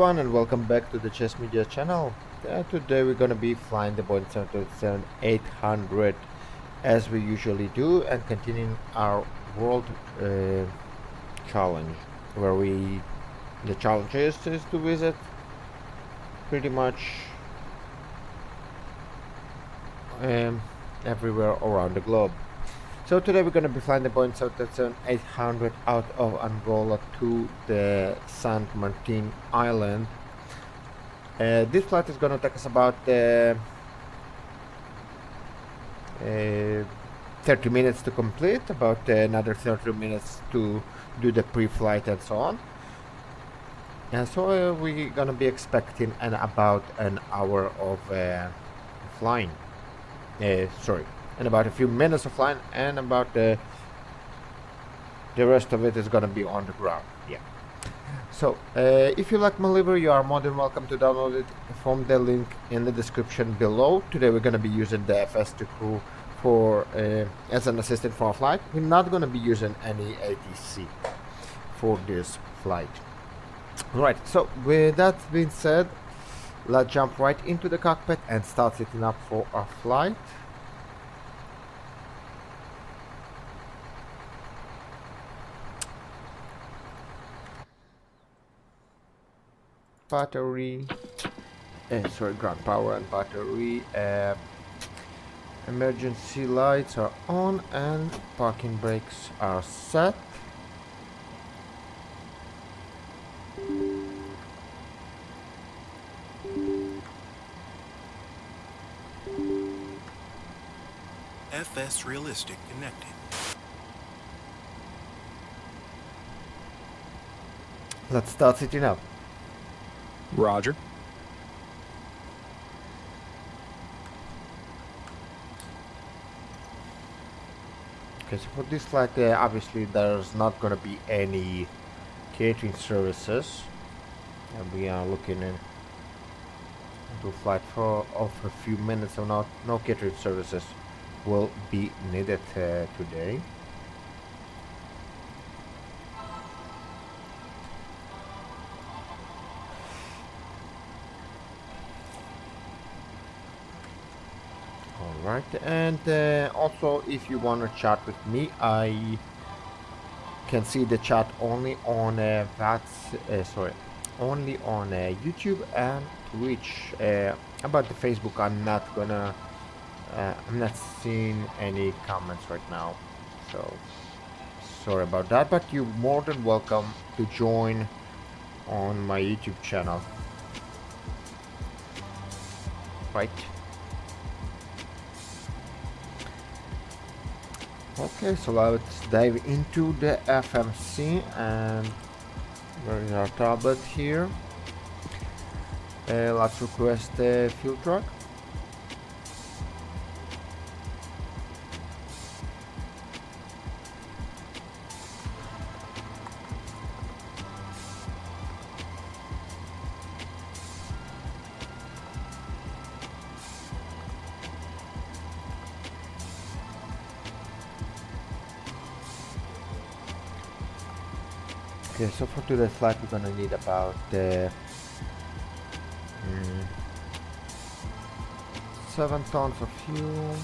everyone, and welcome back to the Chess Media channel. Today we're gonna be flying the Boeing 737-800 as we usually do, and continuing our world challenge, where the challenge is to visit pretty much everywhere around the globe. So today we're going to be flying the Boeing 737-800 out of Angola to the Saint Martin Island. This flight is going to take us about 30 minutes to complete, about another 30 minutes to do the pre-flight and so on. And so we're going to be expecting about an hour of flying. And about a few minutes of flying, and about the rest of it is gonna be on the ground. Yeah. So if you like my livery, you are more than welcome to download it from the link in the description below. Today we're gonna be using the FS2 crew for as an assistant for our flight. We're not gonna be using any ATC for this flight. Right. So with that being said, let's jump right into the cockpit and start setting up for our flight. Battery, ground power and battery. Emergency lights are on and parking brakes are set. FS Realistic connected. Let's start setting up. Roger. Okay, so for this flight, obviously there's not gonna be any catering services, and we are looking into a flight of a few minutes, so no catering services will be needed today. Alright, and also if you want to chat with me, I can see the chat only on only on YouTube and Twitch. About the Facebook, I'm not seeing any comments right now, so sorry about that, but you're more than welcome to join on my YouTube channel. Right. Okay, so let's dive into the FMC, and where is our tablet here? Let's request a fuel truck. Okay, so for today's flight we're gonna need about 7 tons of fuel.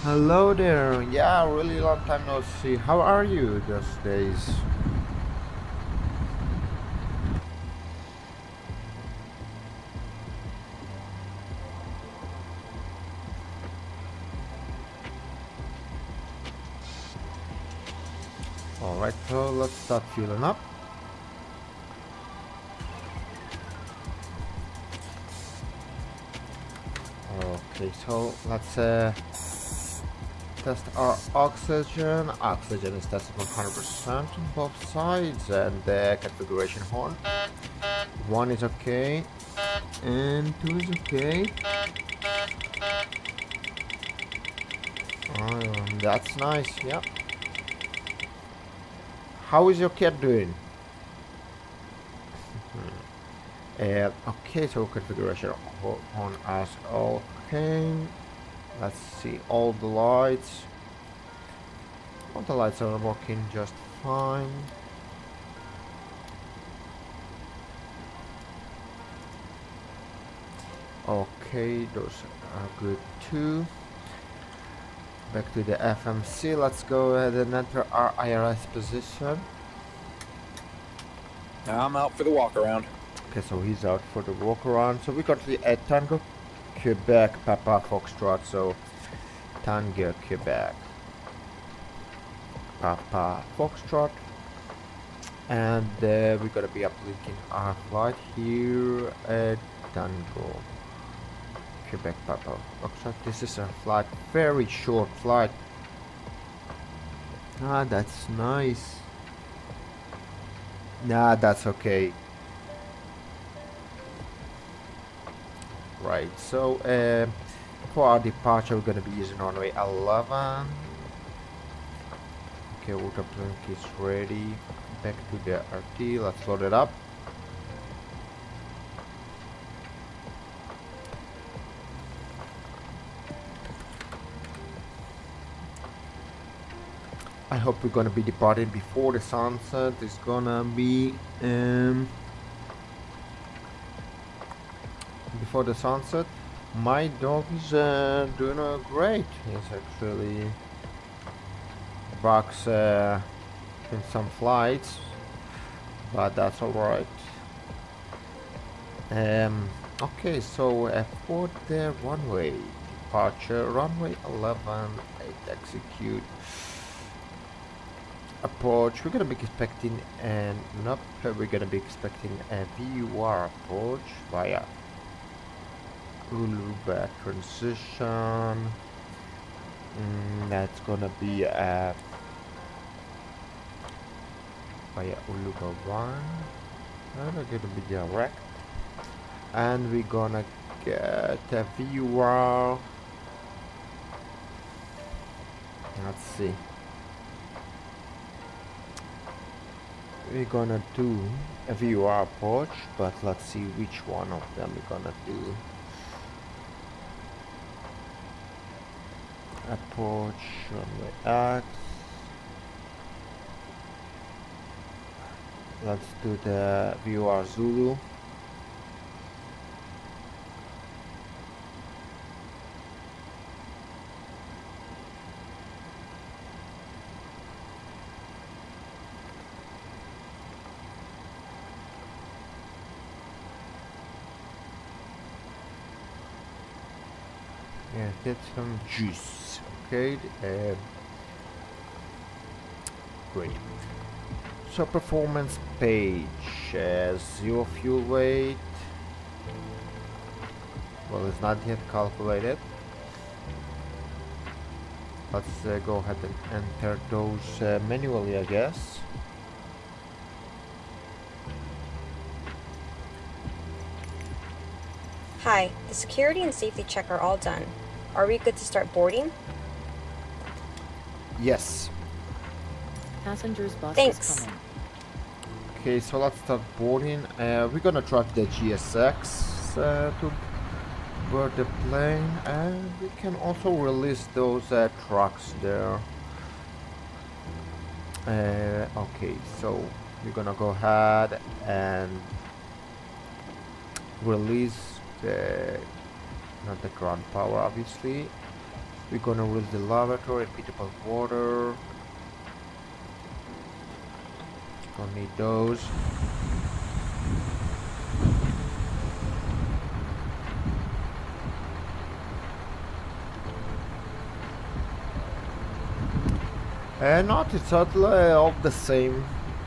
Hello there. Yeah, really long time no see. How are you these days? Alright, so let's start fueling up. Okay, so let's test our oxygen. Oxygen is tested 100% on both sides, and the configuration horn. 1 is okay, and 2 is okay. That's nice, yeah. How is your cat doing? Okay, so configuration on us. Okay. Let's see, all the lights. All the lights are working just fine. Okay, those are good too. Back to the FMC. Let's go ahead and enter our IRS position. I'm out for the walk around. Okay, so he's out for the walk around. So we got the Tango, Quebec, Papa Foxtrot. So Tango, Quebec, Papa Foxtrot. And we're gonna be uplinking our flight here at Tango, Quebec, Papa Foxtrot. This is a flight, very short flight. Ah, that's nice. Nah, that's okay. Right, so for our departure we're gonna be using runway 11. Okay, water plank is ready. Back to the RT, let's load it up. I hope we're gonna be departing before the sunset. It's gonna be before the sunset. My dog is doing great. He's actually bugs in some flights, but that's alright. Okay, so for the runway departure, runway 11, 8 execute. Approach, we're gonna be expecting we're gonna be expecting a VUR approach via Uluba transition. That's gonna be via Uluba 1. And we're gonna be direct, and we're gonna get a VUR. Let's see. We're gonna do a VUR approach, but let's see which one of them we're gonna do. Approach runway X. Let's do the VUR Zulu. Yeah, get some juice. Okay, great. So performance page, 0 fuel weight. Well, it's not yet calculated. Let's go ahead and enter those manually, I guess. Hi, the security and safety check are all done. Are we good to start boarding? Yes. Passengers bus Thanks. is coming. Okay, so let's start boarding. We're gonna trust the GSX to board the plane, and we can also release those trucks there. Okay, so we're gonna go ahead and release not the ground power, obviously. We're gonna release the lavatory, repeatable water. Don't need those. Not it's totally all the same,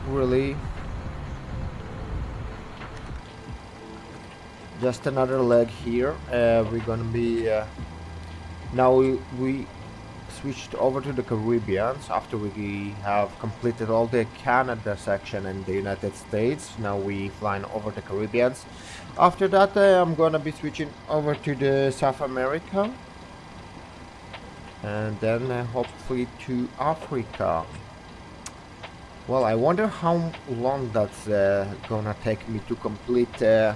really. Just another leg here. We're gonna be now we switched over to the Caribbean after we have completed all the Canada section and the United States. Now we flying over the Caribbean. After that, I'm gonna be switching over to the South America, and then hopefully to Africa. Well, I wonder how long that's gonna take me to complete the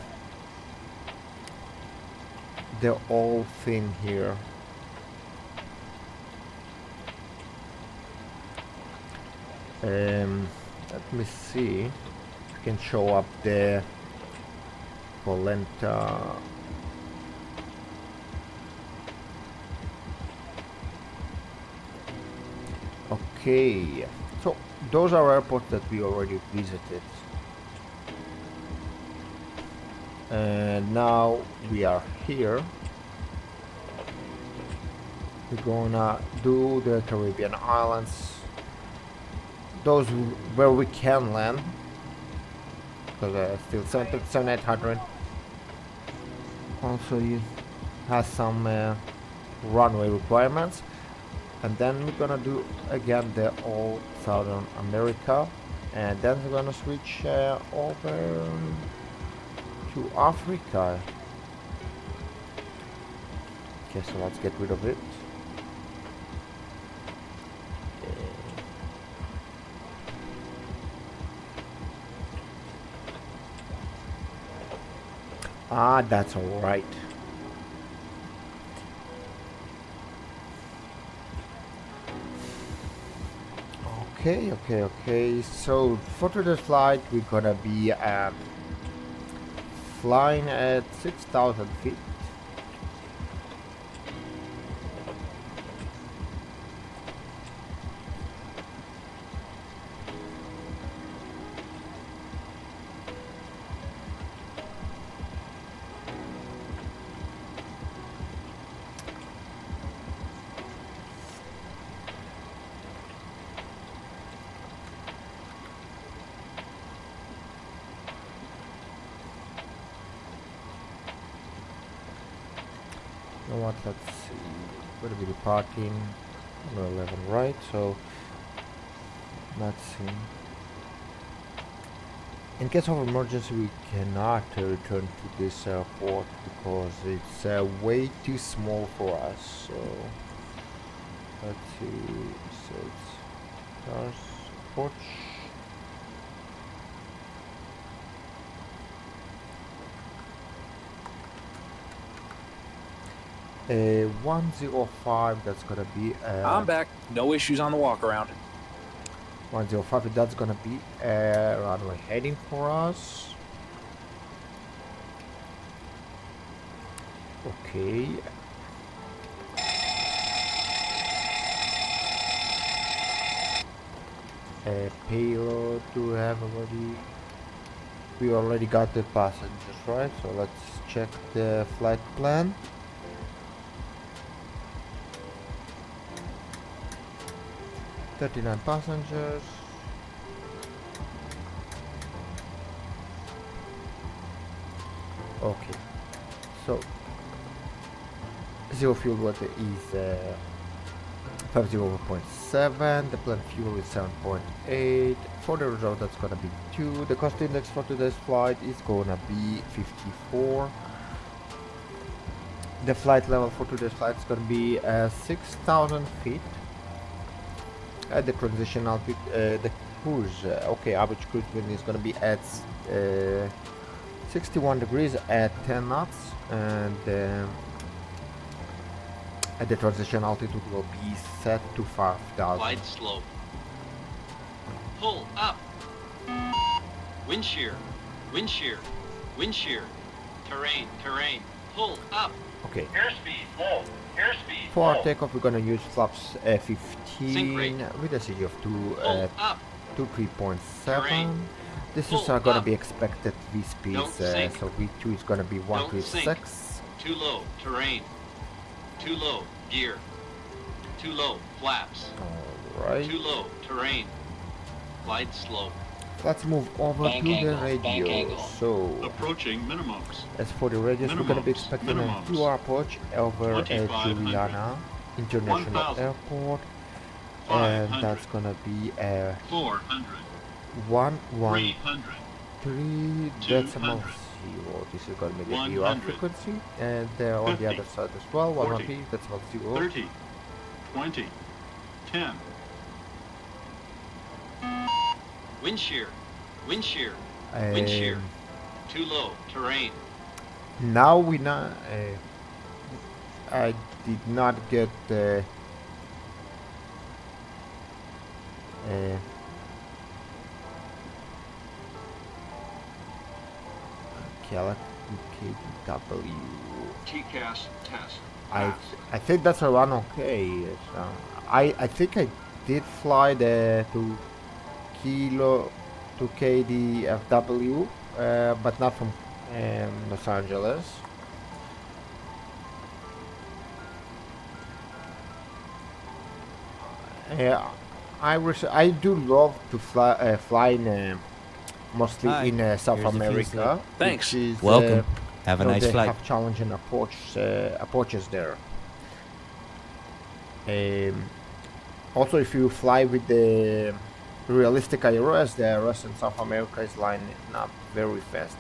whole thing here. Let me see. I can show up the Polenta. Okay, so those are airports that we already visited. And now we are here. We're gonna do the Caribbean islands, those where we can land, because still 737-800 also has some runway requirements. And then we're gonna do again the all Southern America, and then we're gonna switch over to Africa. Okay, so let's get rid of it. Ah, that's all right. Okay. So for today's flight, we're gonna be flying at 6,000 feet. You know what, let's see, we're gonna be departing number 11, right? So let's see, in case of emergency we cannot return to this airport because it's way too small for us. So let's see, so it's cars approach. A 105, that's gonna be I'm back. No issues on the walk around. 105, that's gonna be runway heading for us. Okay. Payload, do we have already? We already got the passengers, right? So let's check the flight plan. "39 passengers." Okay, so zero fuel water is 50.7. The planned fuel is 7.8. For the result, that's gonna be 2. The cost index for today's flight is gonna be 54. The flight level for today's flight is gonna be 6,000 feet. At the transition altitude, the cruise, okay, average cruise wind is going to be at 61 degrees at 10 knots, and at the transition altitude will be set to 5,000. Glide slope. Pull up. Wind shear. Wind shear. Wind shear. Terrain. Terrain. Pull up. Okay. Airspeed full. Airspeed For our full. takeoff, we're going to use flaps 15 Sync rate. with a CG of Pull up. 3.7. Terrain. This is Pull going to up. be expected V speeds, Don't sink. so V2 is going to be Don't 136. Too low. Terrain. Too low. Gear. Too low. Flaps. Alright. Too low. Terrain. Glide slope. Let's move over Bank to angle, the bank radio. angle. So, Approaching minimums. as for the radius, we're going to be Minimums, expecting a minimums. QR approach over at 2,500. Juliana International 1,000. Airport, and 500. that's going to be 400. 113 300. decimal 200. 0. This is going to be the 100. QR frequency, and on the 50. other side as well, 40. 113 decimal 0. 30. 20. 10. Wind shear. Wind shear. Wind shear. Um, Too low. Terrain. Now we not. I did not get the KDW. TCAS test. I think that's a run okay. I think I did fly the to KDFW, but not from Los Angeles. I do love to fly in mostly Hi, in South here's a few America. Thanks. Which is, Welcome. Have a you know, nice they flight. have challenging approaches there. Also, if you fly with the realistic IRS, the IRS in South America is lining up very fast.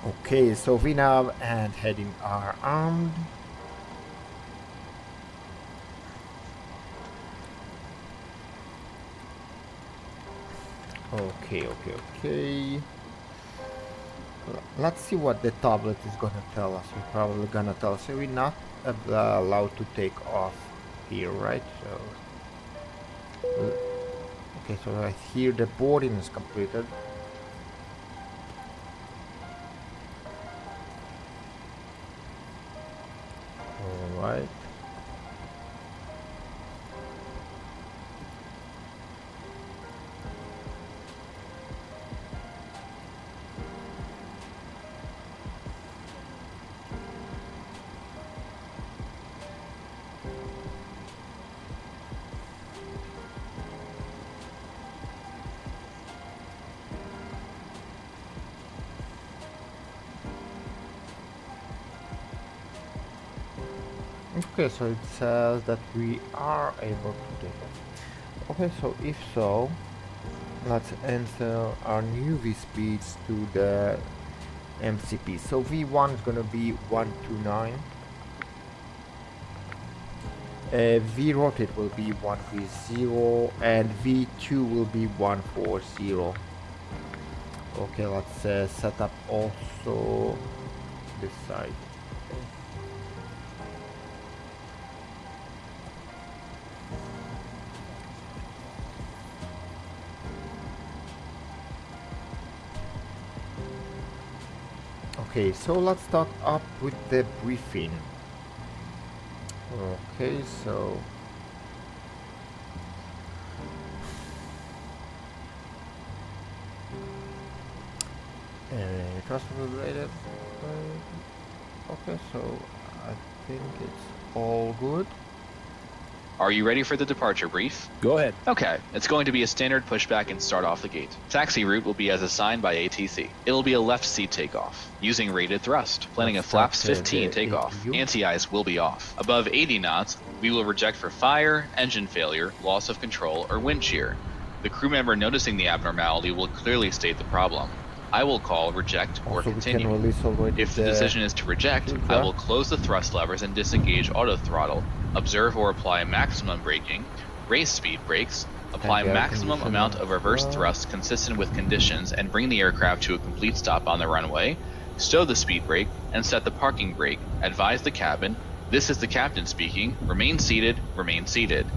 Okay, so VNAV and heading are armed. Okay. Let's see what the tablet is gonna tell us. We're probably gonna tell us we're not allowed to take off here, right? So okay, so right here the boarding is completed. All right. Okay, so it says that we are able to do it. Okay, so if so, let's enter our new V speeds to the MCP. So V1 is gonna be 129. V rotate will be 130 and V2 will be 140. Okay, let's set up also this side. Okay, so let's start up with the briefing. Okay, so transfer related. Okay, so I think it's all good. Are you ready for the departure brief? Go ahead. Okay, it's going to be a standard pushback and start off the gate. Taxi route will be as assigned by ATC. It will be a left seat takeoff, using rated thrust, planning a flaps 15 takeoff. Anti-ice will be off. Above 80 knots, we will reject for fire, engine failure, loss of control, or wind shear. The crew member noticing the abnormality will clearly state the problem. I will call reject or Also, continue. we can release already If the decision is to reject, I will close the thrust levers and disengage auto throttle, observe or apply maximum braking, raise speed brakes, apply And air maximum conditioning amount of reverse as well. thrust consistent with conditions and bring the aircraft to a complete stop on the runway, stow the speed brake, and set the parking brake, advise the cabin, this is the captain speaking, remain seated, remain seated.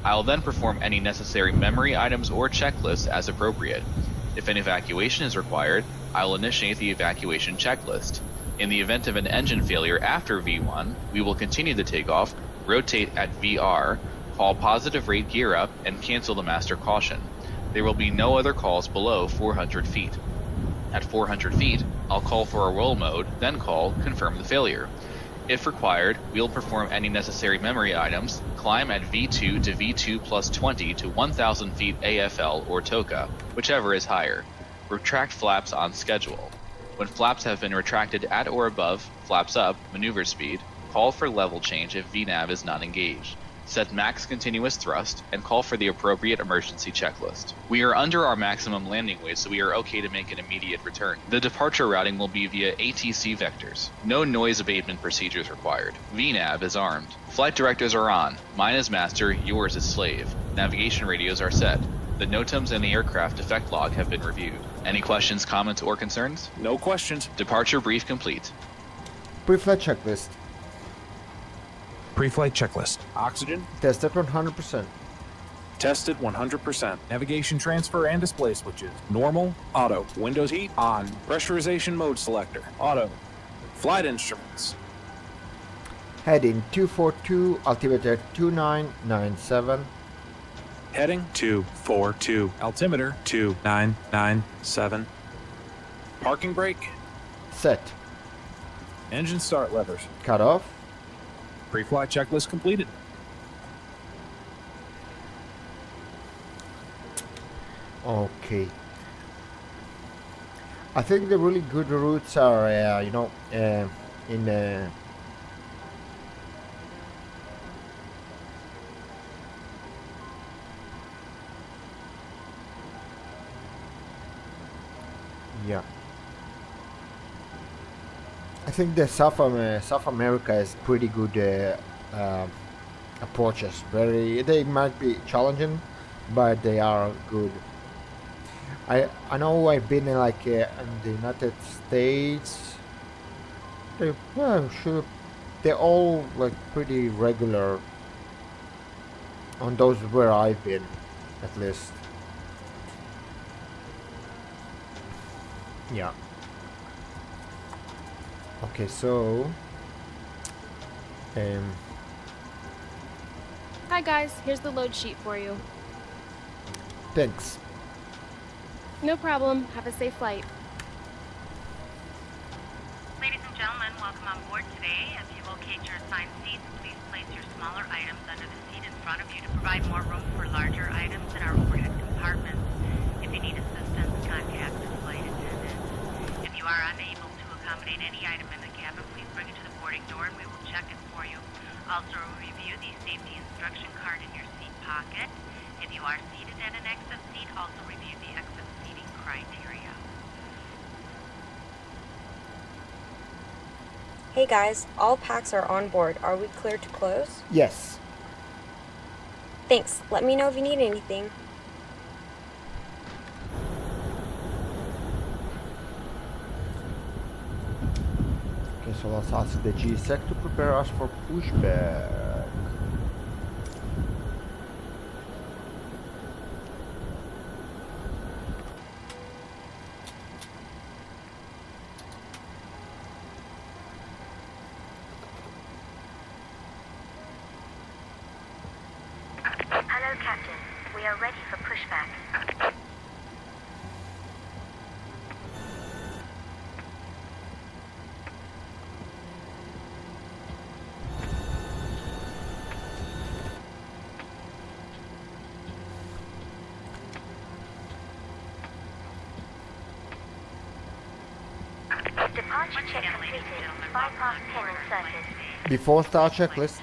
I will then perform any necessary memory items or checklists as appropriate. If an evacuation is required, I will initiate the evacuation checklist. In the event of an engine failure after V1, we will continue the takeoff, rotate at VR, call positive rate gear up, and cancel the master caution. There will be no other calls below 400 feet. At 400 feet, I'll call for a roll mode, then call confirm the failure. If required, we'll perform any necessary memory items, climb at V2 to V2 plus 20 to 1,000 feet AFL or TOCA, whichever is higher. Retract flaps on schedule. When flaps have been retracted at or above, flaps up, maneuver speed, call for level change if VNAV is not engaged. Set max continuous thrust, and call for the appropriate emergency checklist. We are under our maximum landing weight, so we are okay to make an immediate return. The departure routing will be via ATC vectors. No noise abatement procedures required. VNAV is armed. Flight directors are on. Mine is master, yours is slave. Navigation radios are set. The NOTAMs and the aircraft defect log have been reviewed. Any questions, comments, or concerns? No questions. Departure brief complete. Pre-flight checklist. Pre-flight checklist. Oxygen. Tested 100%. Tested 100%. Navigation transfer and display switches. Normal, auto. Windows heat, on. Pressurization mode selector, auto. Flight instruments. Heading 242, altimeter 2997. Heading 242. Altimeter 2997. Parking brake. Set. Engine start levers. Cut off. Pre-flight checklist completed. Okay. I think the really good routes are, in yeah. I think the South America is pretty good approaches. They might be challenging, but they are good. I know I've been in the United States. I'm sure they're all pretty regular on those where I've been, at least. Yeah. Okay, so Hi guys, here's the load sheet for you. thanks. No problem. Have a safe flight. Ladies and gentlemen, welcome on board today. As you locate your assigned seats, please place your smaller items under the seat in front of you to provide more room for larger items in our overhead compartments. If you need assistance, contact the flight attendant. If you are unable to accommodate any item in the cabin, please bring it to the boarding door and we will check it for you. Also, review the safety instruction card in your seat pocket. If you are seated at an exit seat, also review the exit seating criteria. Hey guys, all packs are on board. Are we clear to close? Yes. Thanks. Let me know if you need anything. Okay, so let's ask the GSEC to prepare us for pushback. Hello, Captain. We are ready for pushback. Departure check completed. Bypass pin inserted. Before start checklist.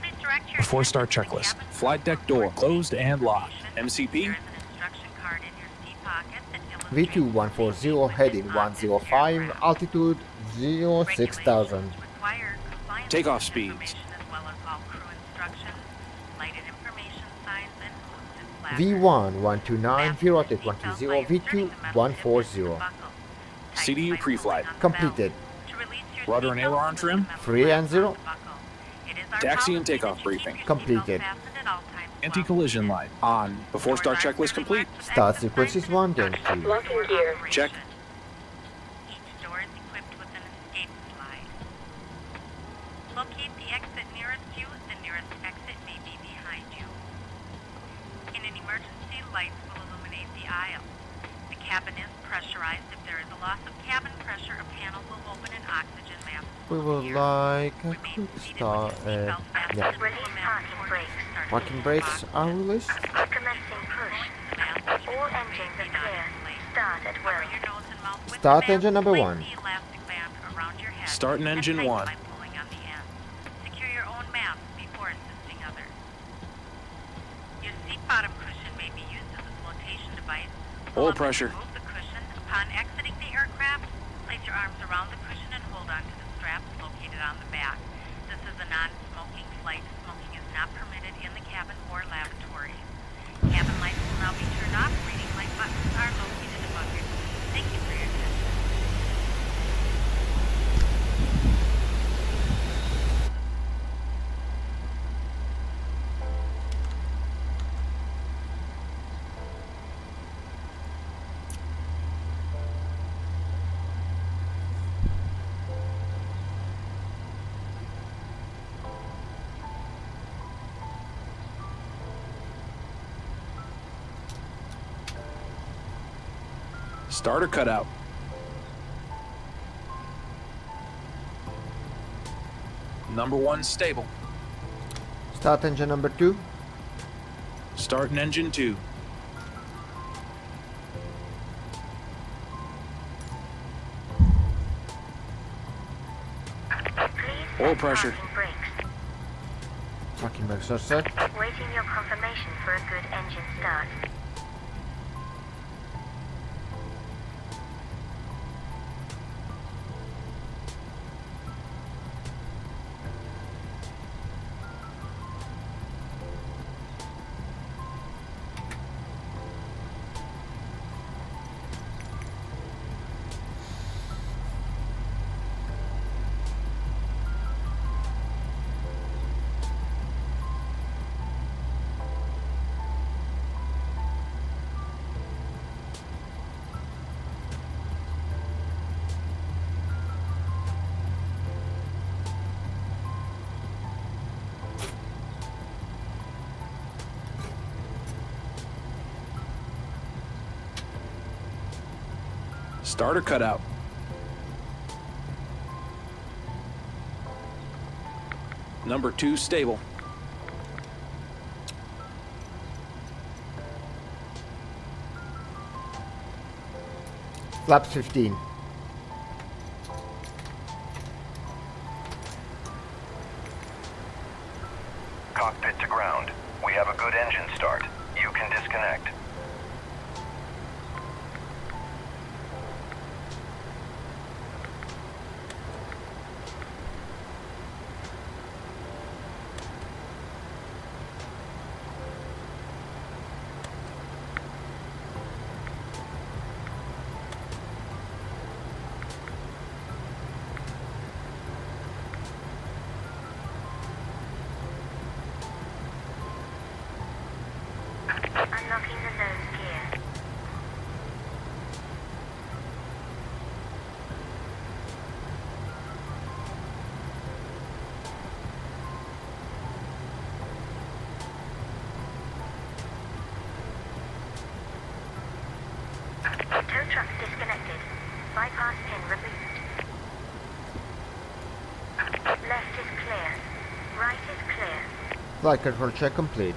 Please direct your Before attention start to the checklist. cabin Flight deck door closed and locked. MCP. There is an instruction card in your seat pocket that illustrates V2 140 heading 105, altitude 06,000. regulations require compliance Takeoff with speeds. information as well as all crew instructions, lighted information signs, and posted placards. V1 129, VROTATE 120, V2 140. CDU pre-flight. Completed. Rudder and aileron trim. 3 and 0. Taxi and takeoff briefing. Completed. Anti-collision light on. Before start checklist complete. Start sequences 1 then 2. Locking gear. Check. Each door is equipped with an escape slide. Locate the exit nearest you. The nearest exit may be behind you. In an emergency, lights will illuminate the aisle. The cabin is pressurized. If there is a loss of cabin pressure, a panel will open and oxygen mask We will would appear. like a Remain quick seated start. with your seatbelt fastened Yeah. to the mask brakes. Parking brakes are released. Commencing push. All engines are clear. Start at will. Start engine number 1. Start in engine 1. By pulling on the end. Secure your own mask before assisting others. Your seat bottom cushion may be used as a flotation device. Pull Oil up and pressure. remove the cushion. Upon exiting the aircraft, place your arms around the cushion and hold on to the straps located on the back. This is a non-smoking flight. Smoking is not permitted in the cabin or lavatories. Cabin lights will now be turned off. Reading light buttons are located above your seat. Thank you for your attention. Starter cutout. Number 1 stable. Start engine number 2. Starting engine 2. Oil pressure. Parking brakes are set. Waiting your confirmation for a good engine start. Starter cutout. Number 2 stable. Flaps 15. Cockpit to ground. We have a good engine start. You can disconnect. Unlocking the nose gear. Tow truck disconnected. Bypass pin removed. Left is clear. Right is clear. Flight control check complete.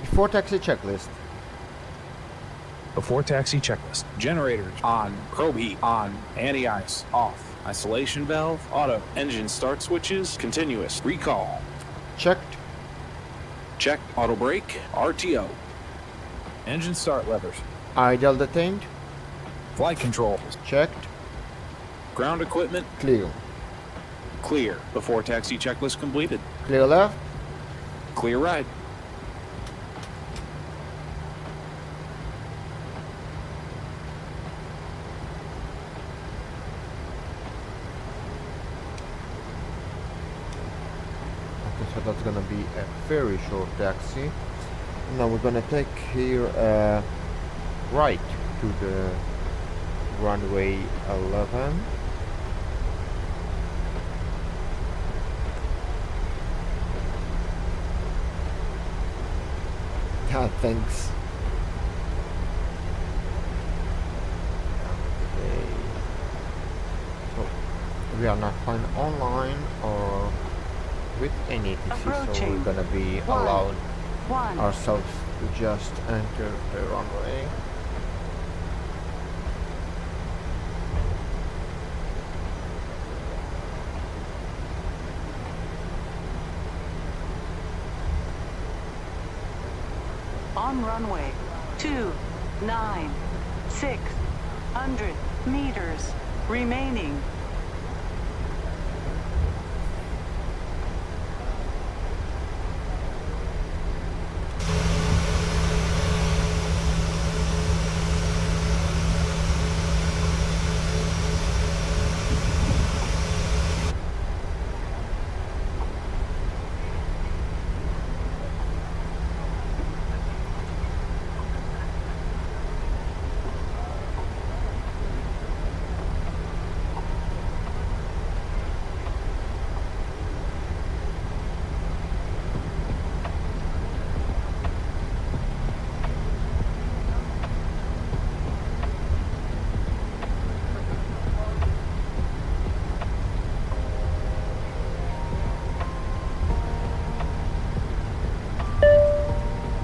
Before taxi checklist. Before taxi checklist. Generators on. Probe heat on. Anti-ice off. Isolation valve auto. Engine start switches continuous. Recall. Checked. Checked. Auto brake. RTO. Engine start levers. Idle detained. Flight controls. Checked. Ground equipment. Clear. Clear. Before taxi checklist completed. Clear left. Clear right. Okay, so that's gonna be a very short taxi. Now we're gonna take here right to the runway 11. Thanks. Okay. So we are not flying online or with any TC, so we're gonna be allowed ourselves to just enter the runway. On runway 600 meters remaining.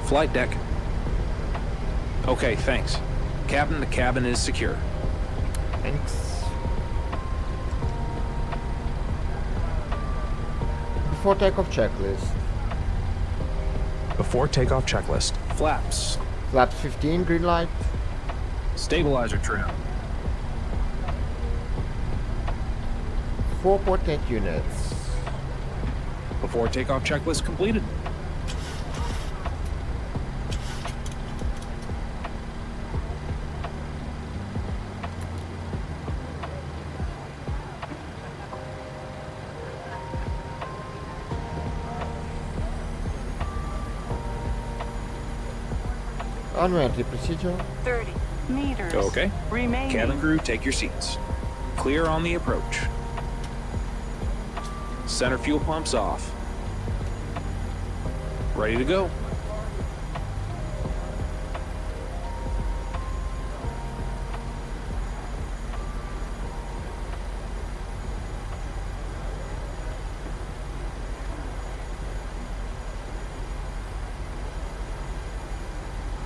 Flight deck. Okay, thanks. Captain, the cabin is secure. Thanks. Before takeoff checklist. Before takeoff checklist. Flaps. Flaps 15, green light. Stabilizer trim. 4 port tank units. Before takeoff checklist completed. Runway entry procedure. 30 meters. Okay. Remaining. Cabin crew, take your seats. Clear on the approach. Center fuel pumps off. Ready to go.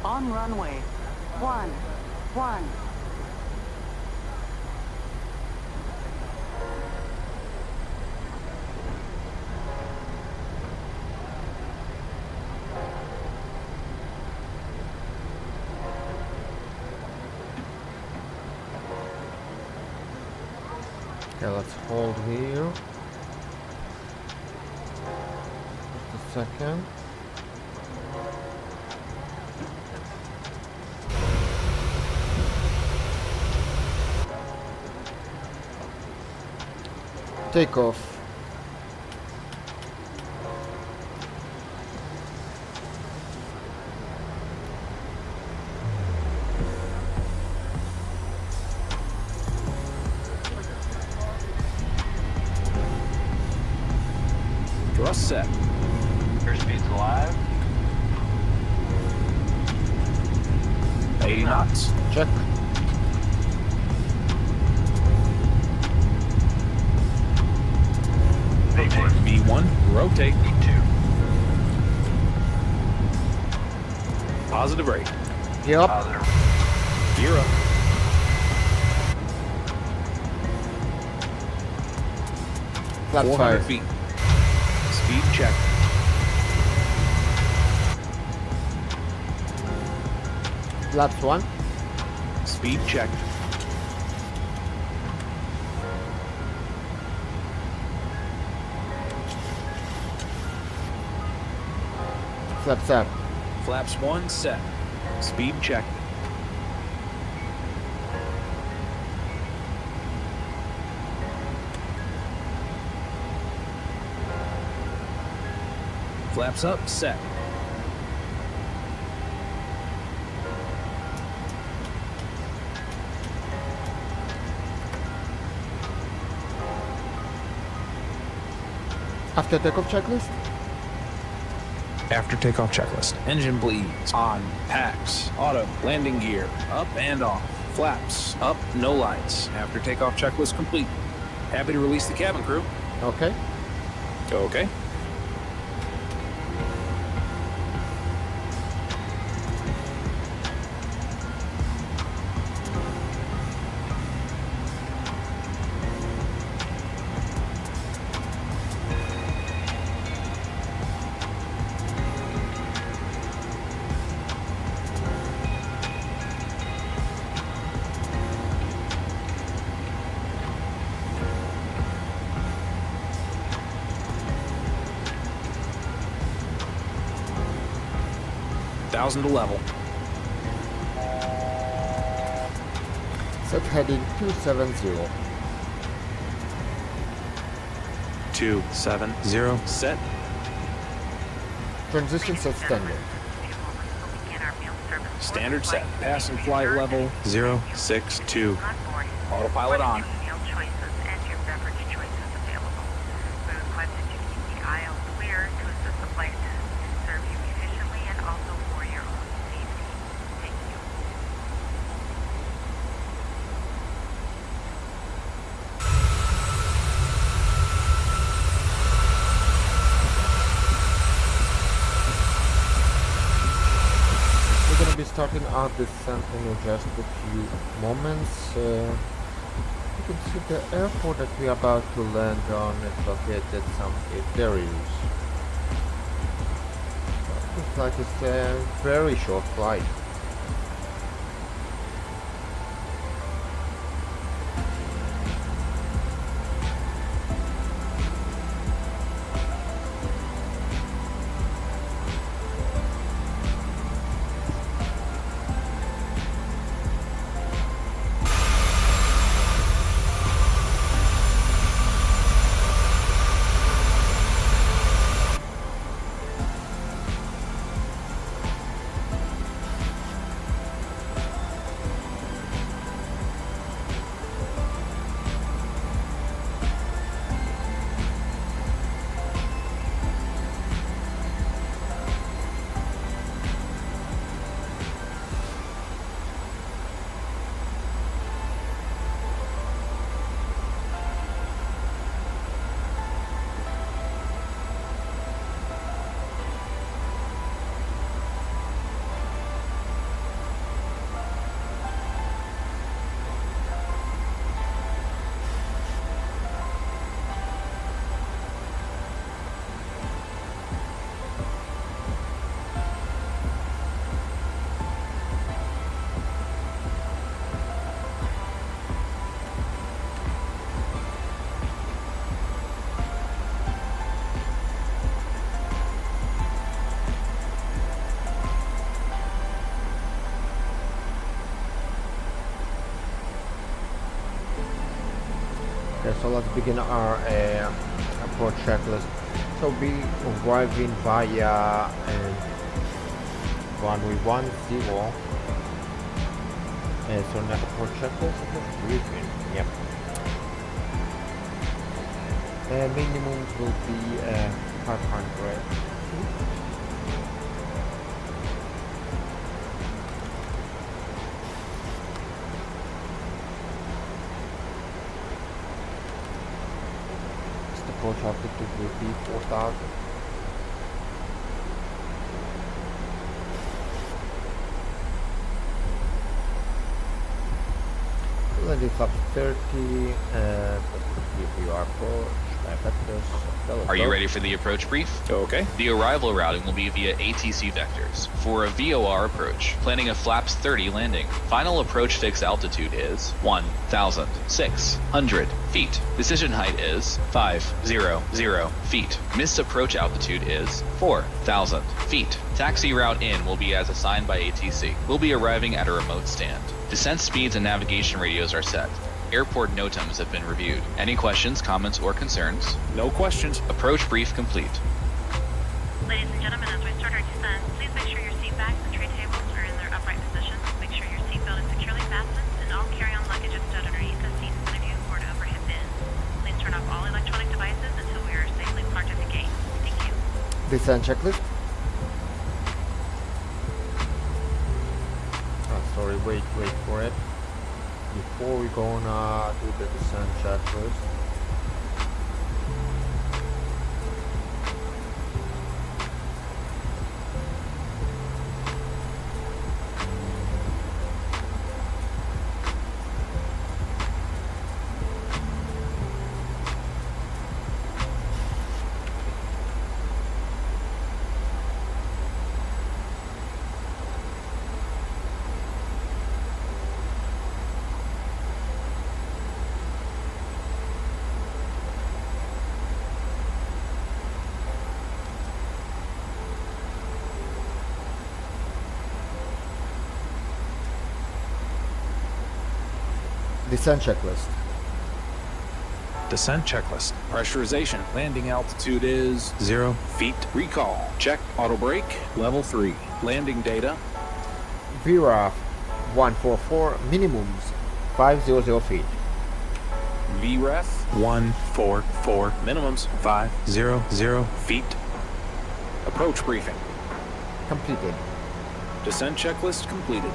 On runway. 1. Okay, let's hold here. Just a second. Takeoff. Thrust set. Airspeed's alive. 80 knots. Check. V1, rotate. V2. Positive rate. Gear up. Positive. Gear up. Flaps 400 fire. feet. Speed check. Flaps 1. Speed check. Flaps up. Flaps 1 set. Speed check. Flaps up, set. After takeoff checklist. After takeoff checklist. Engine bleeds. On. Packs. Auto. Landing gear. Up and off. Flaps. Up. No lights. After takeoff checklist complete. Happy to release the cabin crew. Okay. Okay. Thousand to level. Set heading 270. 270. Set. Transition set standard. Standard set. Passing flight level 062. Autopilot on. gonna be starting our descent in just a few moments. You can see the airport that we are about to land on is located some areas. Looks like it's a very short flight. Okay, so let's begin our approach checklist. So we arriving via runway 10. So now approach checklist, briefing. Yep. Minimum will be 500. Approach altitude will be 4,000. Landing flap 30, we are approach. Are you ready for the approach brief? Okay. The arrival routing will be via ATC vectors. For a VOR approach, planning a flaps 30 landing. Final approach fixed altitude is 1,600 feet. Decision height is 500 feet. Missed approach altitude is 4,000 feet. Taxi route in will be as assigned by ATC. We'll be arriving at a remote stand. Descent speeds and navigation radios are set. Airport NOTAMs have been reviewed. Any questions, comments, or concerns? No questions. Approach brief complete. Ladies and gentlemen, as we start our descent, please make sure your seat backs and tray tables are in their upright positions. Make sure your seatbelt is securely fastened and all carry-on luggage is stowed underneath the seat in front of you or an overhead bin. Please turn off all electronic devices until we are safely parked at the gate. Thank you. Descent checklist. Sorry, wait for it. Before we gonna do the descent checklist. Descent checklist. Descent checklist. Pressurization. Landing altitude is 0 feet. Recall. Check auto brake. Level 3. Landing data. VRAF 144 minimums 500 feet. VREF 144. Minimums 500 feet. Approach briefing. Completed. Descent checklist completed.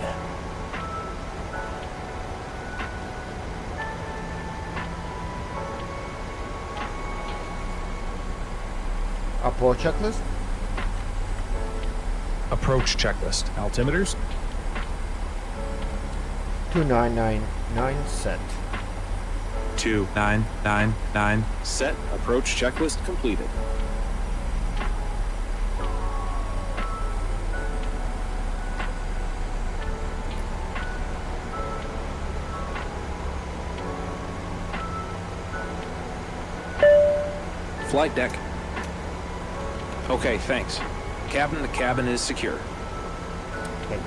Approach checklist. Approach checklist. Altimeters. 2999 set. 2999 set. Approach checklist completed. Flight deck. Okay, thanks. Captain, the cabin is secure. Thanks.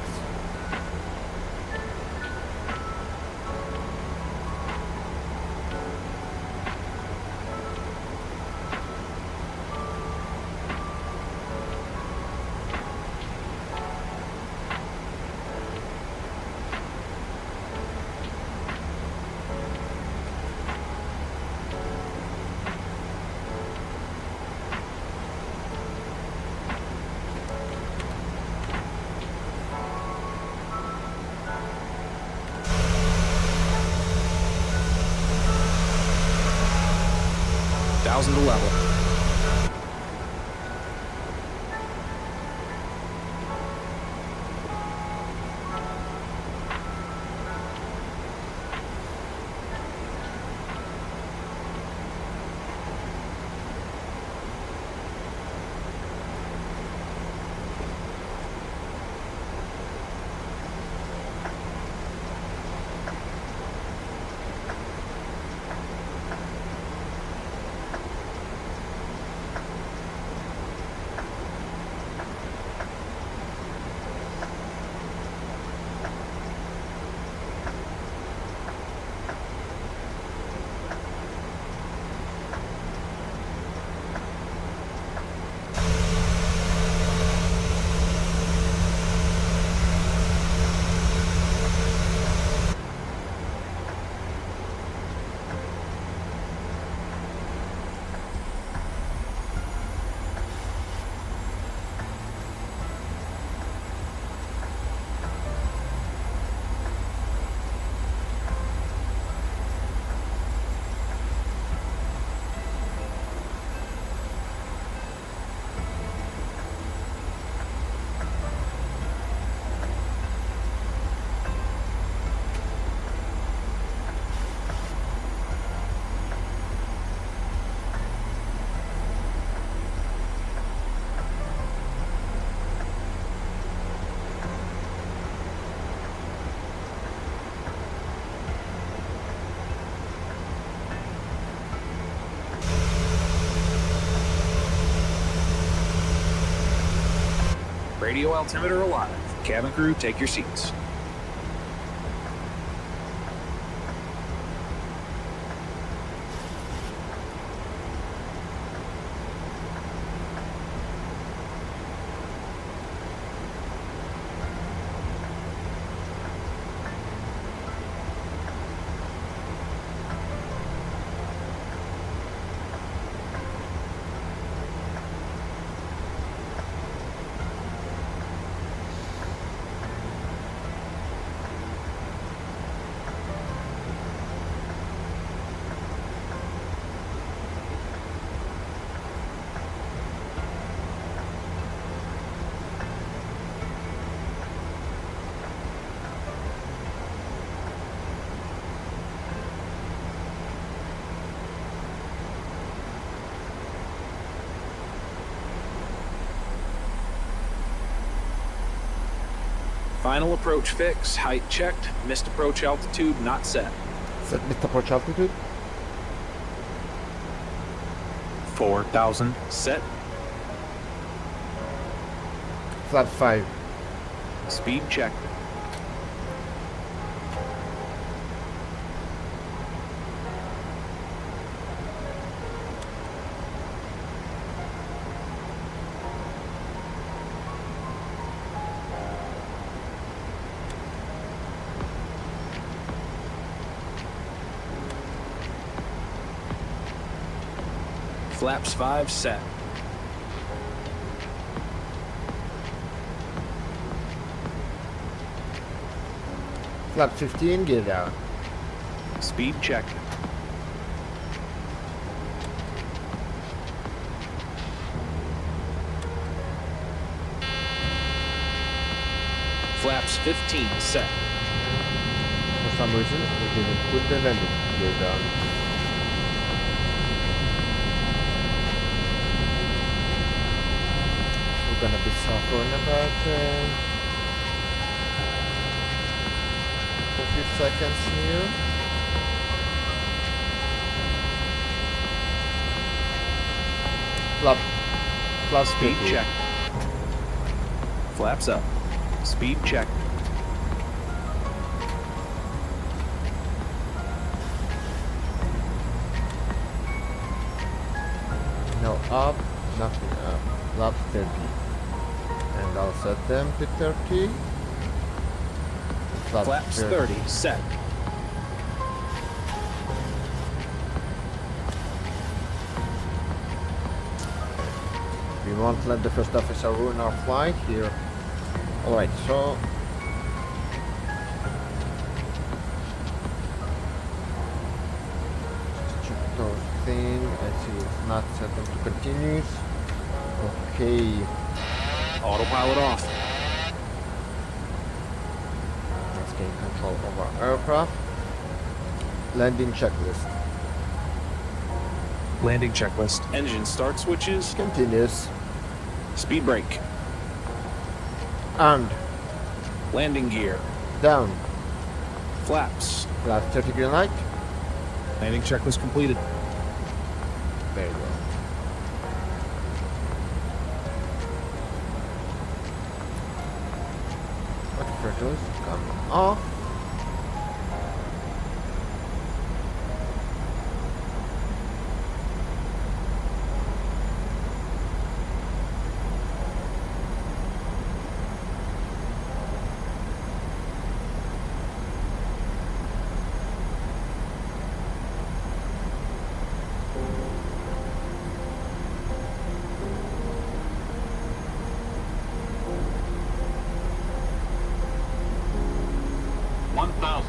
Thousand to level. Radio altimeter alive. Cabin crew, take your seats. Final approach fix, height checked, missed approach altitude not set. Set missed approach altitude. 4,000 set. Flat 5. Speed checked. Flaps 5 set. Flap 15, gear down. Speed checked. Flaps 15 set. For some reason, we didn't put the landing gear down. We're gonna be suffering about a few seconds here. Flap Speed 50. check. Flaps up. Speed check. No up, nothing up. Flap 30. And I'll set them to 30. Flaps 30 set. We won't let the first officer ruin our flight here. Alright, so just check those things. I see it's not set them to continuous. Okay. Autopilot off. Let's gain control of our aircraft. Landing checklist. Landing checklist. Engine start switches. Continuous. Speed brake. And Landing gear. down. Flaps. Flap 30 green light. Landing checklist completed. Very well. What filters come off. $1,000.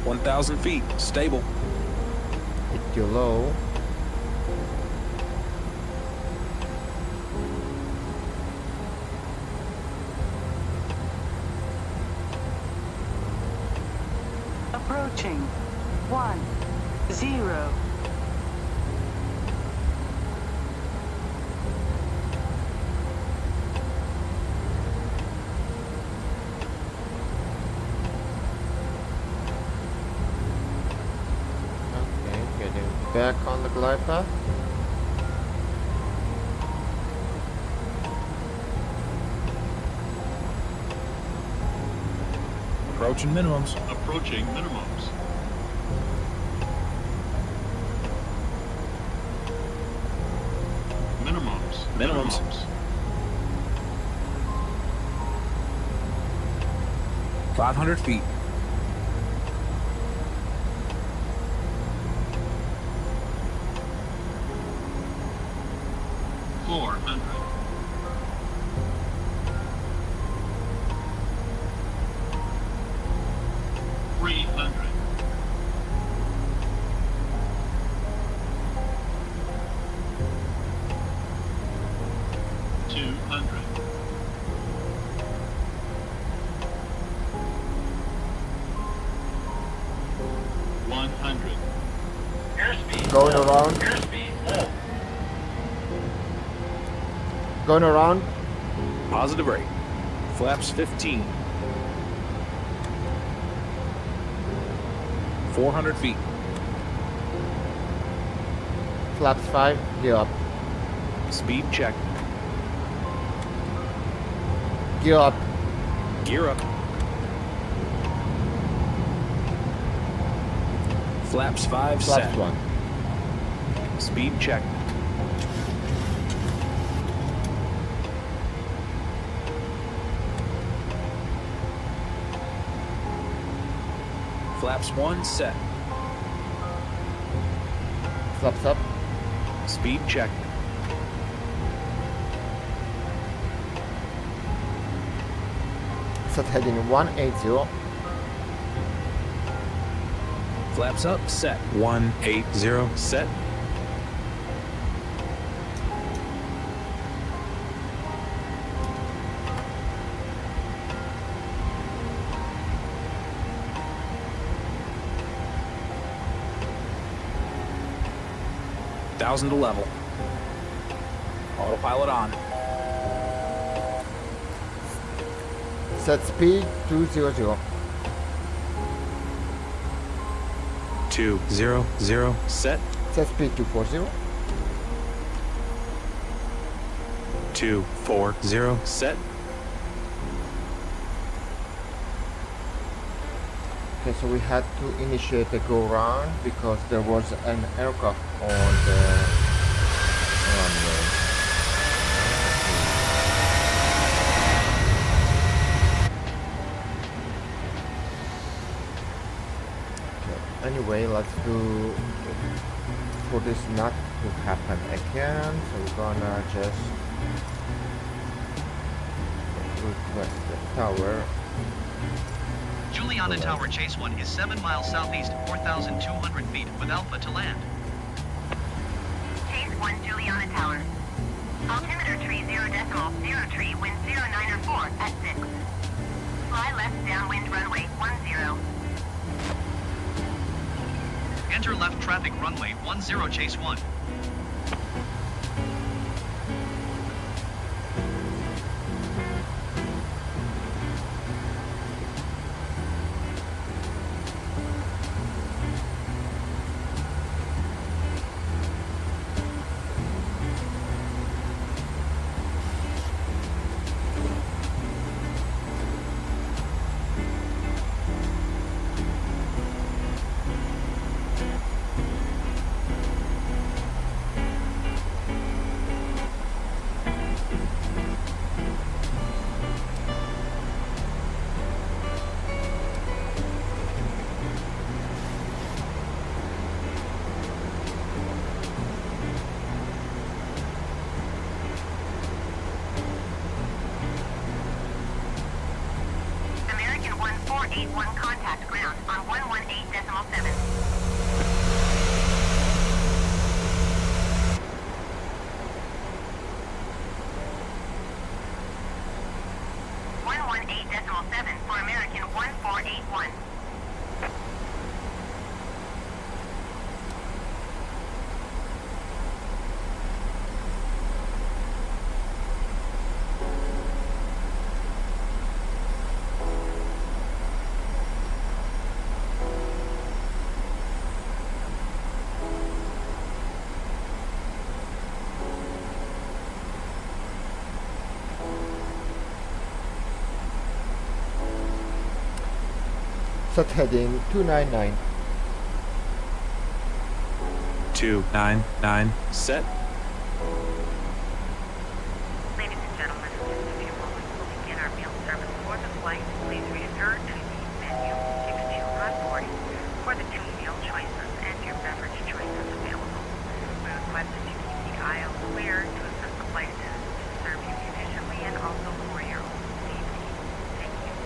1,000 feet. Stable. Hit too low. Approaching. 1, 0. Okay, getting back on the glide path. Approaching minimums. Approaching minimums. Minimums. 500 feet. $400. 300. 200. 100. Airspeed. Going around. Airspeed full. Going around. Positive rate. Flaps 15. 400 feet. Flaps 5. Gear up. Speed check. Gear up. Gear up. Flaps 5 Flaps set. 1. Speed check. Flaps 1 set. Flaps up. Speed check. Set heading 180. Flaps up set. 180 set. 1,000 to level. Autopilot on. Set speed 200. 200 set. Set speed 240. 240 set. Okay, so we had to initiate a go round because there was an aircraft on the runway. Okay, anyway, let's do for this not to happen again. So we're gonna just request the tower. Juliana Tower Chase 1 is 7 miles southeast, 4,200 feet, with Alpha to land. Chase 1, Juliana Tower. Altimeter tree 0.0 tree, wind 0904 at 6. Fly left downwind runway 10. Enter left traffic runway 10 Chase 1. American 1481 contact ground on 118.7. For American 1481. Set heading 299. 299 set. Ladies and gentlemen, in just a few moments we'll begin our meal service for the flight. Please reassure to the menu depicted on boarding for the 2 meal choices and your beverage choices available. We request that you keep the aisle clear to assist the flight attendants to serve you efficiently and also for your own safety. Thank you.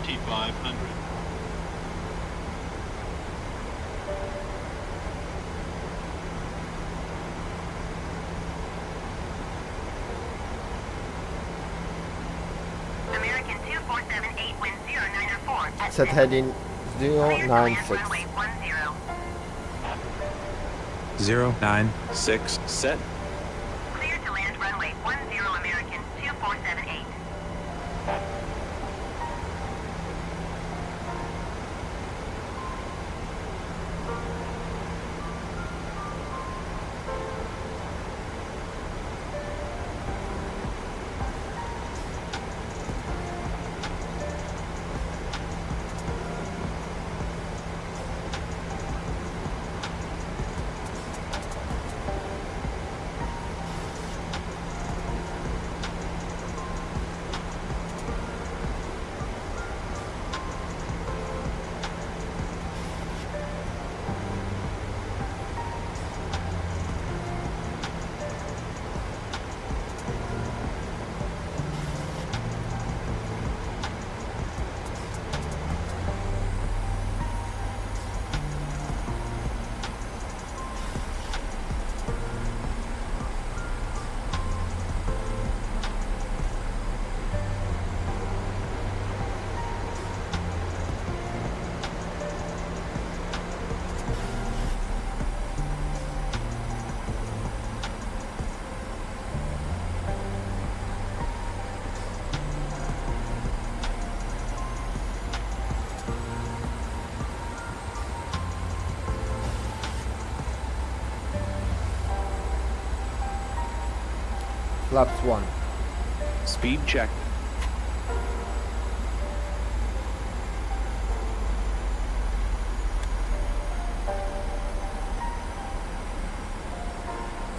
2500. American 2478, wind 094 at Set heading Clear to land 096. runway 10. 096 set. Clear to land runway 10, American 2478. Flaps 1. Speed check.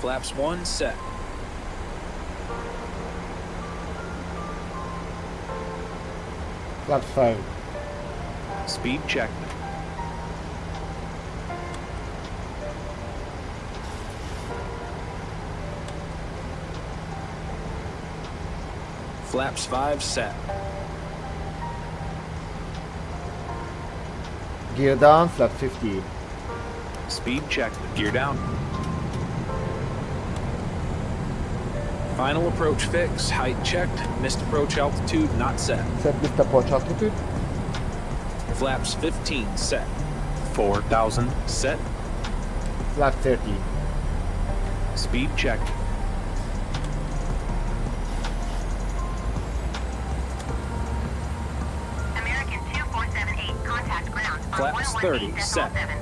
Flaps 1 set. Flaps 5. Speed check. Flaps 5 set. Gear down, flap 50. Speed check. Gear down. Final approach fix. Height checked. Missed approach altitude not set. Set missed approach altitude. Flaps 15 set. 4,000 set. Flap 30. Speed check. American 2478, contact ground on Flaps 30 set. 118.7.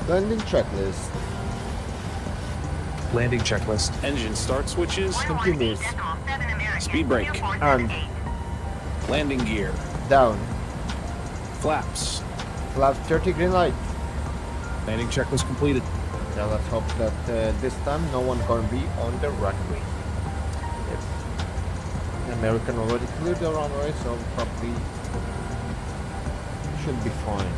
Landing checklist. Landing checklist. Engine start switches. Continuous. 118.7 American Speed brake. 2478. Landing gear. Down. Flaps. Flap 30 green light. Landing checklist completed. Now let's hope that this time no one gonna be on the runway. Yep. American already cleared the runway, so probably should be fine.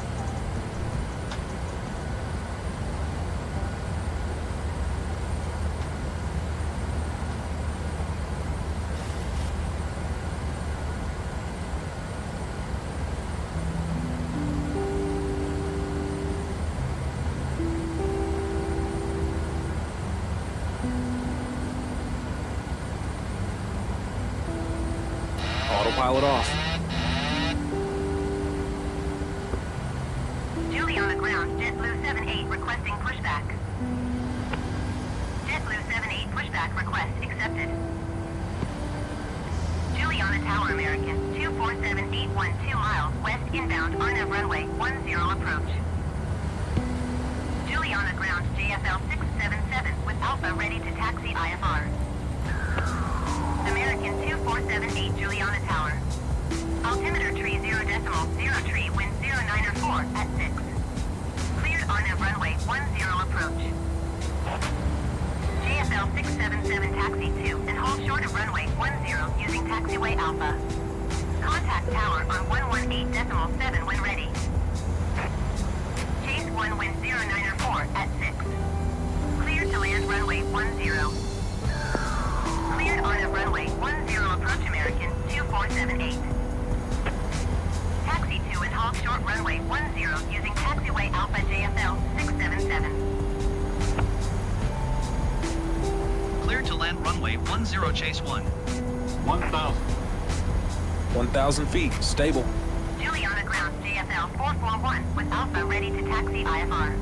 Autopilot off. Julie on the ground, JetBlue 78 requesting pushback. JetBlue 78 pushback request accepted. Julie on the tower, American 2478, 2 miles west inbound Arnav runway 10 approach. Julie on the ground, JFL 677 with Alpha ready to taxi IFR. American 2478, Juliana Tower. Altimeter tree 0.0 tree, wind 094 at 6. Cleared Arnav runway 10 approach. JFL 677 taxi 2 and hold short of runway 10 using taxiway Alpha. Contact tower on 118.7 when ready. Chase 1 wind 094 at 6. Cleared to land runway 10. Cleared on a runway 10 approach American 2478. Taxi to and halt short runway 10 using taxiway Alpha JFL 677. Cleared to land runway 10 Chase 1. 1,000. 1,000 feet, stable. Juliana ground JFL 441 with Alpha ready to taxi IFR.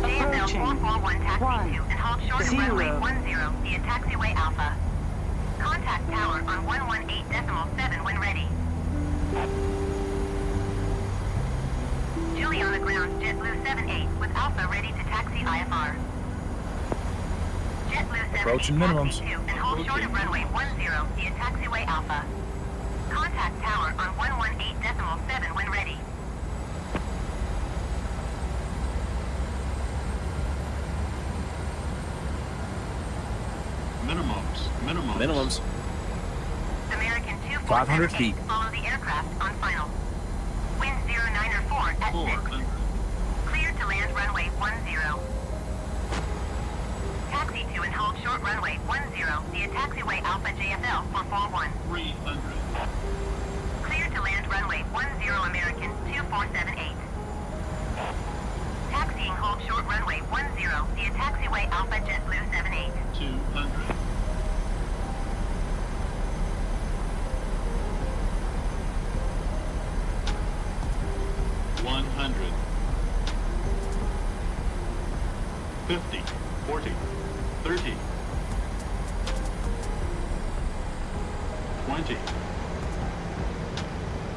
JFL Approaching. 441 taxi to and halt short of runway 10 via taxiway Alpha. Contact tower on 118.7 when ready. Juliana ground JetBlue 78 with Alpha ready to taxi IFR. JetBlue 78 Approaching minimums. taxi to and hold short of runway 10 via taxiway Alpha. Contact tower on 118.7 when ready. Minimums. American 2478, 500 feet. follow the aircraft on final. Wind 09 or 4 at 6. Cleared to land runway 10. Taxi to and hold short runway 10 via taxiway Alpha JFL 441. 300. Cleared to land runway 10 American 2478. Taxiing hold short runway 10 via taxiway Alpha JetBlue 78. 200. $100. 50, 40, 30, 20,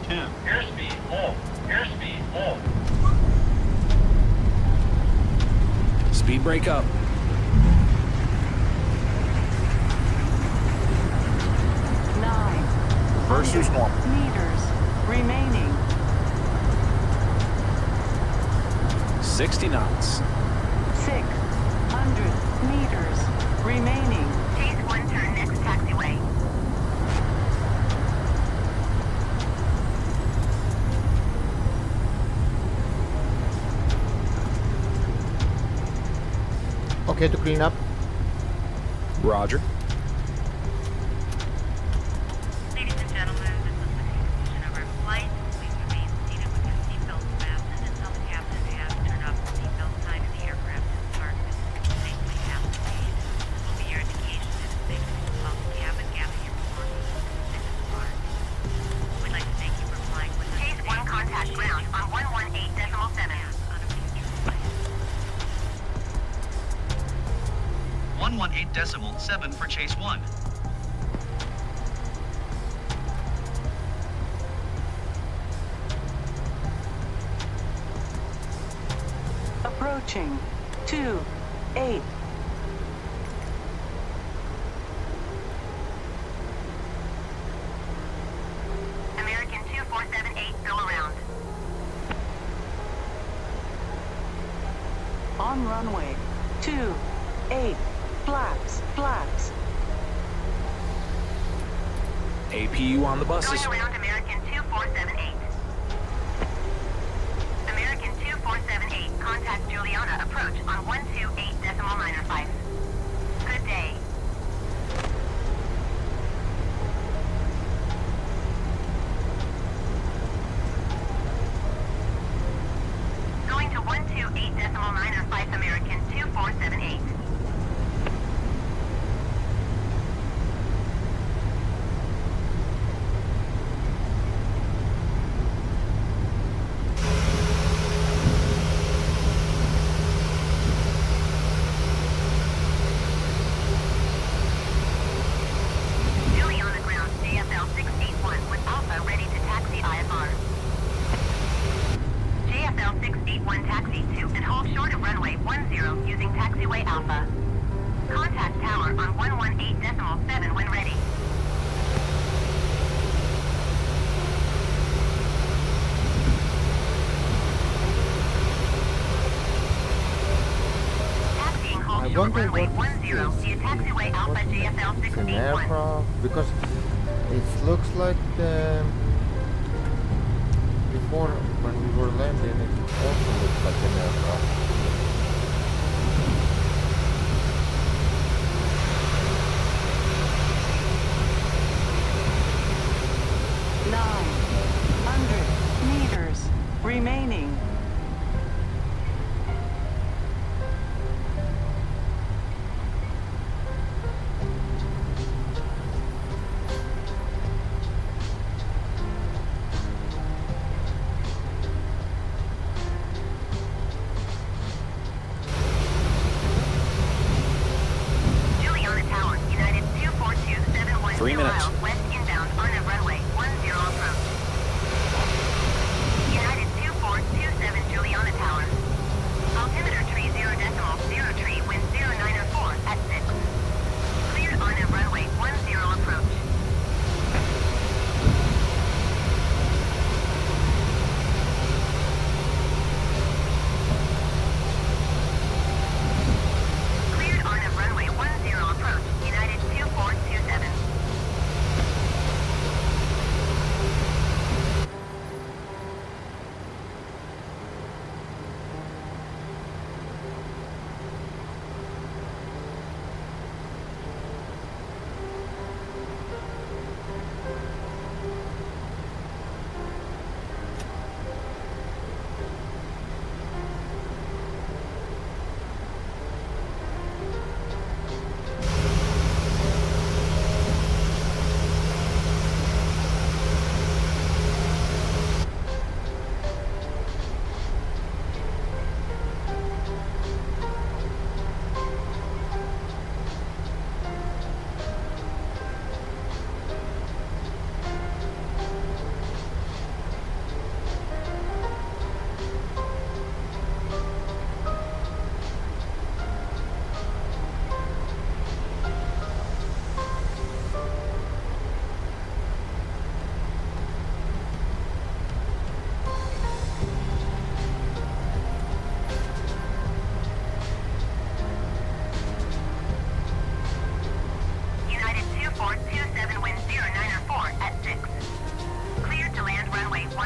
10. Airspeed low. Airspeed low. Speed break up. 9. Reverse your normal. Meters remaining. 60 knots. 600 meters remaining. Chase 1 turn next taxiway. Okay to clean up. Roger. Ladies and gentlemen, this is the conclusion of our flight. Please remain seated with your seatbelts fastened until the captain has turned off the seatbelt sign and the aircraft is parked safely half the stage. This will be your indication that it's safe to move out the cabin, gather your belongings, and depart. We'd like to thank you for flying with us. Chase 1 contact ground on 118.7. On a future flight. 118.7 for Chase 1. Approaching 28. American 2478, go around. On runway 28. Flaps, flaps. APU on the buses. Going around American 2478. American 2478, contact Juliana approach on 128.905. Good day. Going to 128.905 American 2478. Juliana ground JFL 681 with Alpha ready to taxi IFR. JFL 681 taxi to and hold short of runway 10 using taxiway Alpha. Contact tower on 118.7 when ready. Taxiing hold I short wonder runway what 10 this via taxiway Alpha JFL It's an 681. aircraft because it looks like the before when we were landing it also looked like an aircraft. remaining. Juliana Tower, United 24271 3 minutes. miles west inbound on a runway 10 approach. United 2427 Juliana Tower. Altimeter tree 0.0 tree, wind 0904 at 6. Cleared on a runway 10 approach. Cleared on a runway 10 approach, United 2427. United 2427 wind 0904 at 6. Cleared to land runway 10.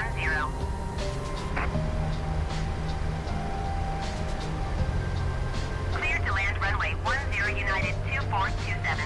Cleared to land runway 10 United 2427.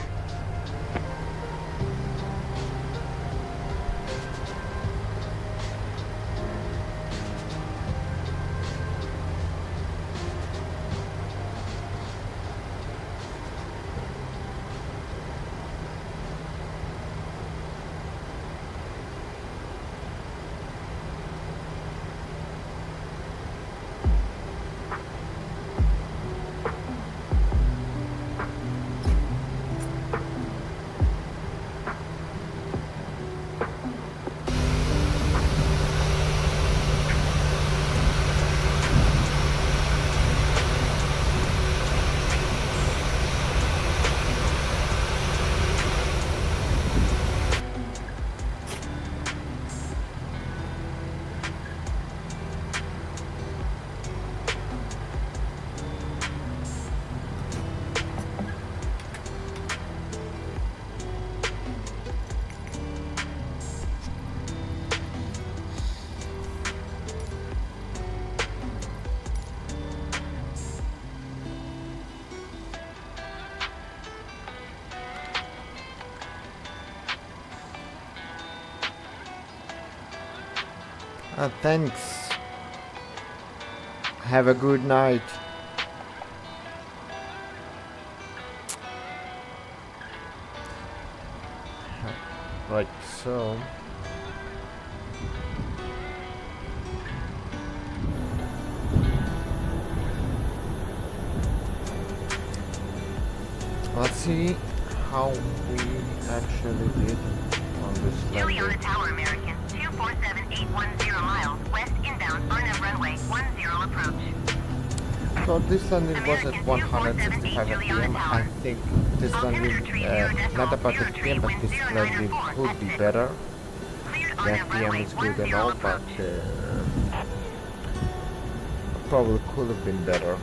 Thanks. Have a good night. Right, so let's see how we actually did on this Juliana landing. Tower, American 247810 miles west inbound on a runway 10 approach. So this landing was at 165 PM. I think this landing, not about the PM, but this landing could be better. The FPM is good and all, but probably could have been better.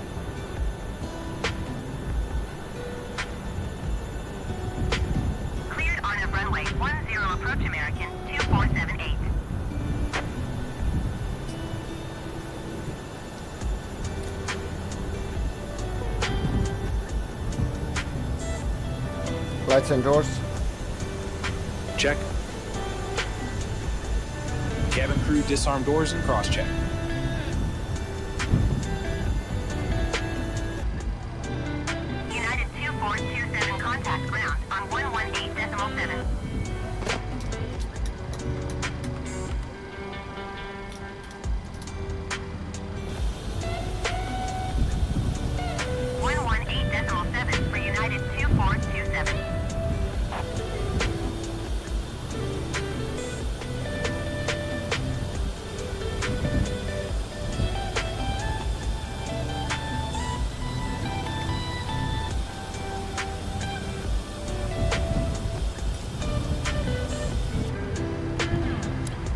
Cleared on a runway 10 approach, American 2478. Lights and doors. Check. Cabin crew disarm doors and cross check.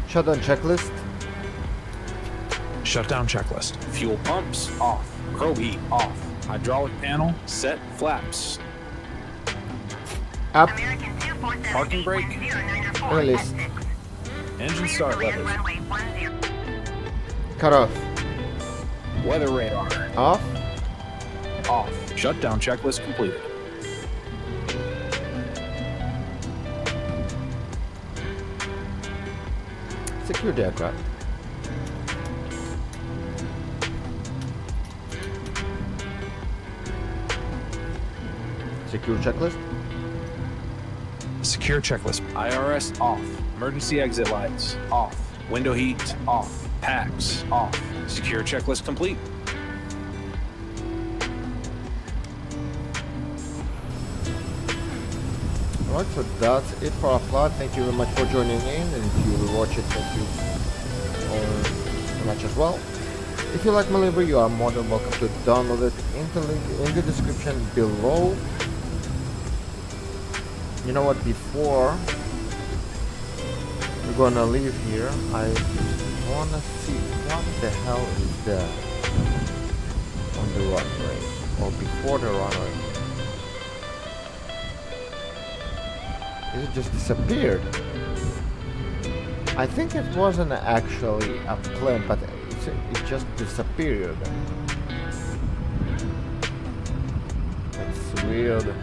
Shutdown checklist. Shutdown checklist. Fuel pumps off. Probe heat off. Hydraulic panel set. Flaps. Up. Parking brake. Release. Engine start levers. Cut off. Weather radar. Off. Off. Shutdown checklist completed. Secure the aircraft. Secure checklist. Secure checklist. IRS off. Emergency exit lights off. Window heat off. Packs off. Secure checklist complete. Alright, so that's it for our flight. Thank you very much for joining in, and if you will watch it, thank you very much as well. If you like my library, you are more than welcome to download it in the link in the description below. You know what, before we're gonna leave here, I wanna see what the hell is there on the runway, or before the runway. It just disappeared. I think it wasn't actually a plane, but it just disappeared. It's weird.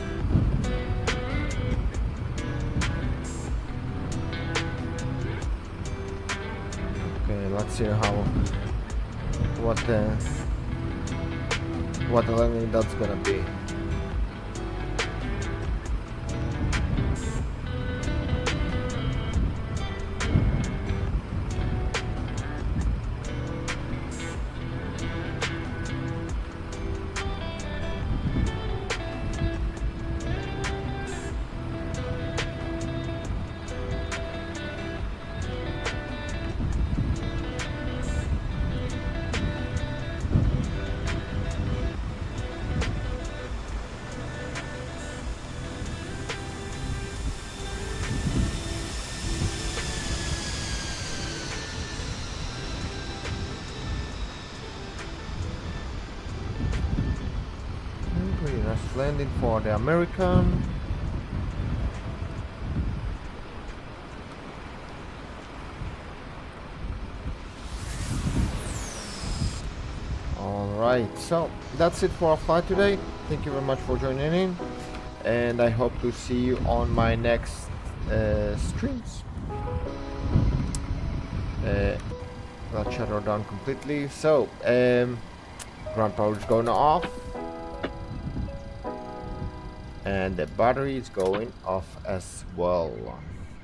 Okay, let's see what the landing that's gonna be. Landing for the American. Alright, so that's it for our flight today. Thank you very much for joining in, and I hope to see you on my next streams. Let's shut her down completely. So, ground power is going off. And the battery is going off as well.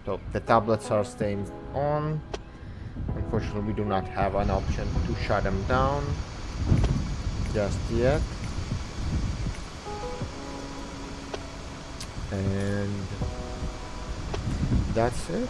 So the tablets are staying on. Unfortunately, we do not have an option to shut them down just yet. And that's it.